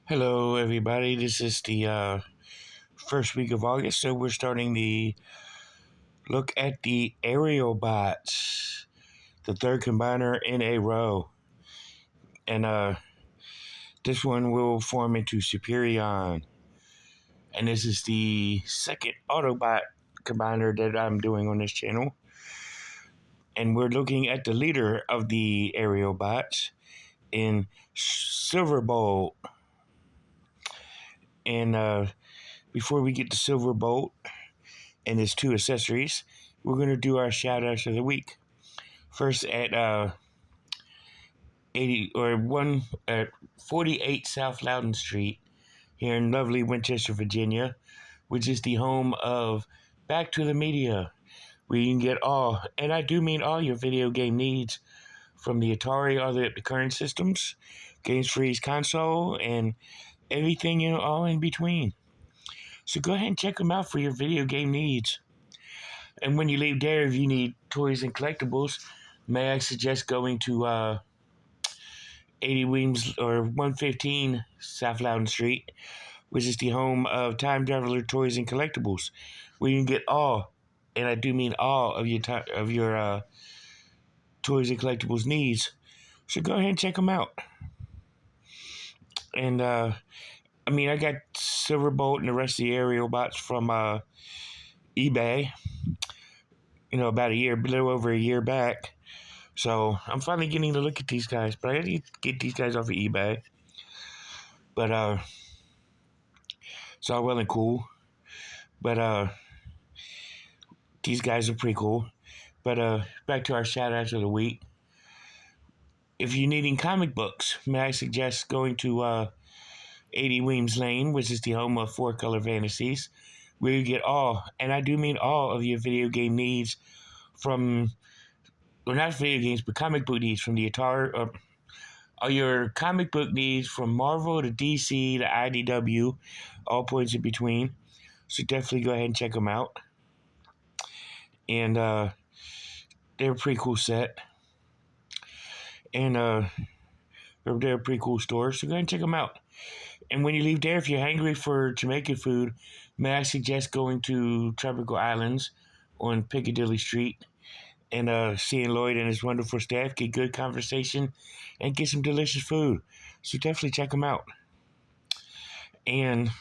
Hello, everybody. This is the first week of August, so we're starting the look at the aerial bots, the third combiner in a row. And this one will form into Superion. And this is the second Autobot combiner that I'm doing on this channel. And we're looking at the leader of the aerial bots in Silverbolt. And before we get to Silverbolt, and his two accessories, we're going to do our shout outs of the week. First at 48 South Loudon Street here in lovely Winchester, Virginia, which is the home of Back to the Media, where you can get all, and I do mean all, your video game needs from the Atari all the current systems, Games Freeze console, and everything all in between. So go ahead and check them out for your video game needs. And when you leave there, if you need toys and collectibles, may I suggest going to 80 Weems or 115 South Loudon Street, which is the home of Time Traveler Toys and Collectibles, where you can get all, and I do mean all of your toys and collectibles needs. So go ahead and check them out. And I got Silverbolt and the rest of the aerial bots from eBay. About a little over a year back. So I'm finally getting to look at these guys, but I had to get these guys off of eBay. But it's all well and cool. But these guys are pretty cool. But back to our shout outs of the week. If you're needing comic books, may I suggest going to 80 Weems Lane, which is the home of Four Color Fantasies, where you get all, and I do mean all, of your video game needs from, well, not video games, but comic book needs from the Atari, all your comic book needs from Marvel to DC to IDW, all points in between. So definitely go ahead and check them out. And they're a pretty cool set. And they're a pretty cool store, so go ahead and check them out. And when you leave there, if you're hungry for Jamaican food, may I suggest going to Tropical Islands on Piccadilly Street and seeing Lloyd and his wonderful staff, get good conversation, and get some delicious food. So definitely check them out. And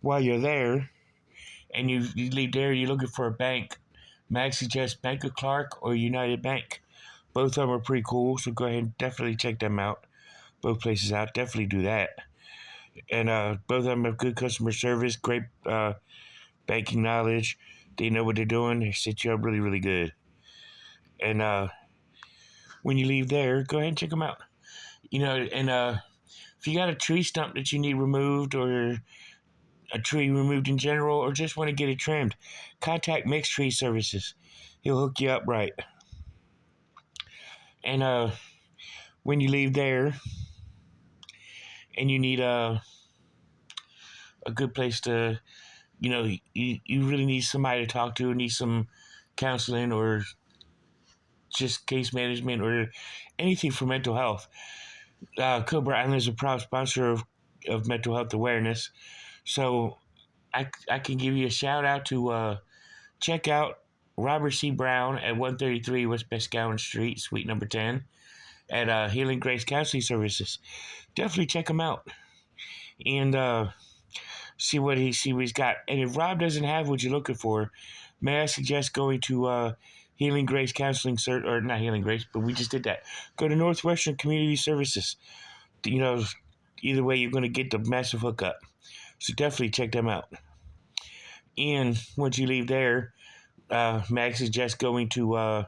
while you're there, and you leave there, you're looking for a bank, may I suggest Bank of Clark or United Bank. Both of them are pretty cool, so go ahead and definitely check them out. Both places out, definitely do that. And both of them have good customer service, great banking knowledge. They know what they're doing. They set you up really, really good. And when you leave there, go ahead and check them out. If you got a tree stump that you need removed, or a tree removed in general, or just want to get it trimmed, contact Mixed Tree Services. He'll hook you up right. And when you leave there, and you need a good place to, you really need somebody to talk to, need some counseling or just case management or anything for mental health. Cobra Island is a proud sponsor of mental health awareness. So I can give you a shout out to check out Robert C. Brown at 133 West Boscawen Street, Suite number 10, at Healing Grace Counseling Services. Definitely check him out and see what he's got. And if Rob doesn't have what you're looking for, may I suggest going to Healing Grace Counseling or not Healing Grace, but we just did that. Go to Northwestern Community Services. Either way, you're going to get the massive hookup. So definitely check them out. And once you leave there, may I suggest going to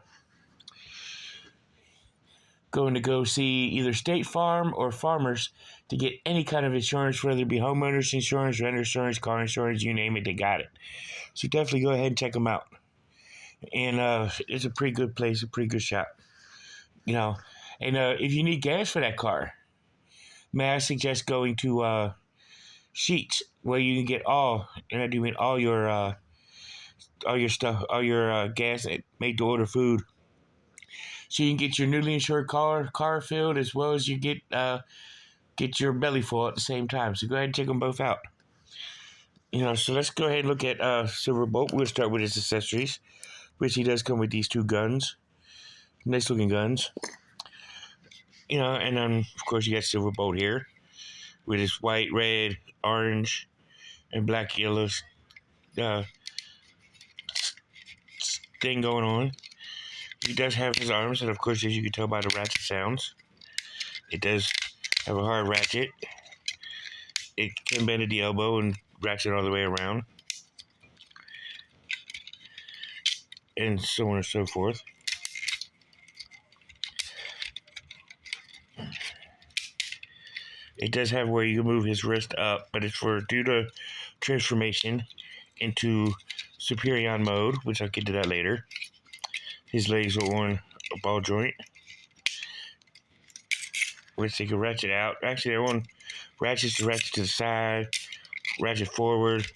go see either State Farm or Farmers to get any kind of insurance, whether it be homeowners insurance, renter insurance, car insurance, you name it, they got it. So definitely go ahead and check them out. And it's a pretty good place, a pretty good shop. And if you need gas for that car, may I suggest going to Sheets, where you can get all, and I do mean all your stuff, all your gas and made to order food. So you can get your newly insured car filled, as well as you get get your belly full at the same time. So go ahead and check them both out. So let's go ahead and look at Silverbolt. We'll start with his accessories, which he does come with these two guns. Nice looking guns. And then, of course, you got Silverbolt here with his white, red, orange, and black yellows uh, thing going on. He does have his arms, and of course, as you can tell by the ratchet sounds, it does have a hard ratchet. It can bend at the elbow and ratchet all the way around, and so on and so forth. It does have where you can move his wrist up, but it's for due to transformation into Superion mode, which I'll get to that later. His legs are on a ball joint, which they can ratchet out. Actually, they're on ratchets to ratchet to the side, ratchet forward,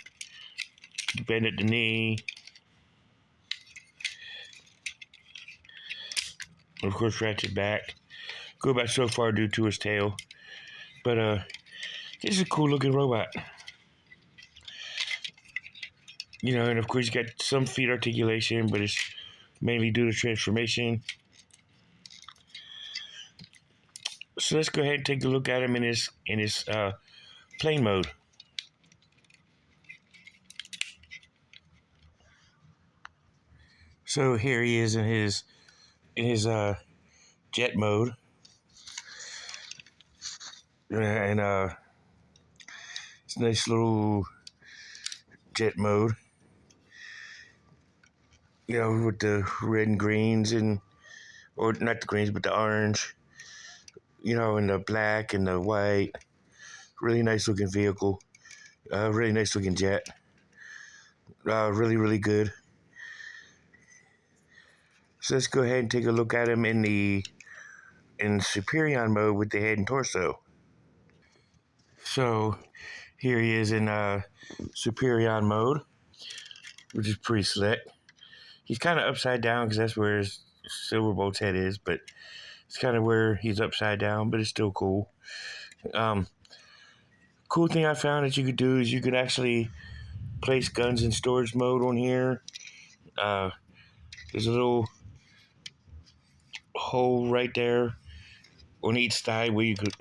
bend at the knee. Of course, ratchet back. Go back so far due to his tail. But this is a cool looking robot. And of course you got some feet articulation, but it's mainly due to transformation. So let's go ahead and take a look at him in his plane mode. So here he is in his jet mode, and it's a nice little jet mode. With the red and greens or not the greens, but the orange. And the black and the white. Really nice looking vehicle. Really nice looking jet. Really, really good. So let's go ahead and take a look at him in Superion mode with the head and torso. So here he is in Superion mode, which is pretty slick. He's kind of upside down because that's where his Silverbolt's head is, but it's kind of where he's upside down, but it's still cool. Cool thing I found that you could do is you could actually place guns in storage mode on here. There's a little hole right there on each side where you could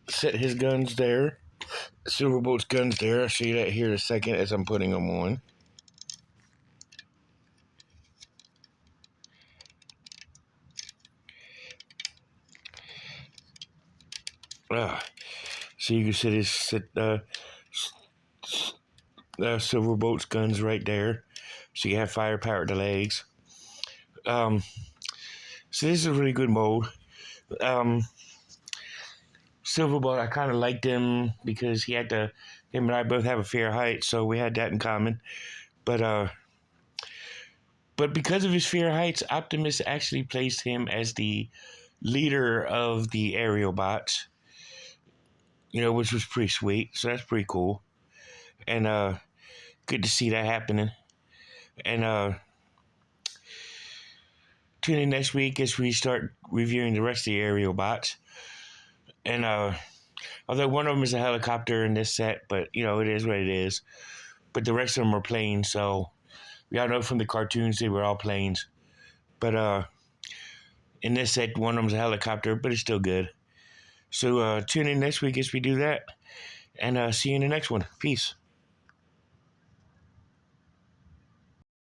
set his guns there. Silverbolt's guns there. I'll show you that here in a second as I'm putting them on. So you can set Silverbolt's guns right there. So you have firepower at the legs. So this is a really good mold. Silverbolt, I kind of liked him because him and I both have a fair height, so we had that in common. But because of his fair heights, Optimus actually placed him as the leader of the aerial bots. Which was pretty sweet. So that's pretty cool. And good to see that happening. And tune in next week as we start reviewing the rest of the aerial bots. And although one of them is a helicopter in this set, but it is what it is. But the rest of them are planes, so we all know from the cartoons they were all planes. But in this set, one of them's a helicopter, but it's still good. So tune in next week as we do that. And see you in the next one. Peace.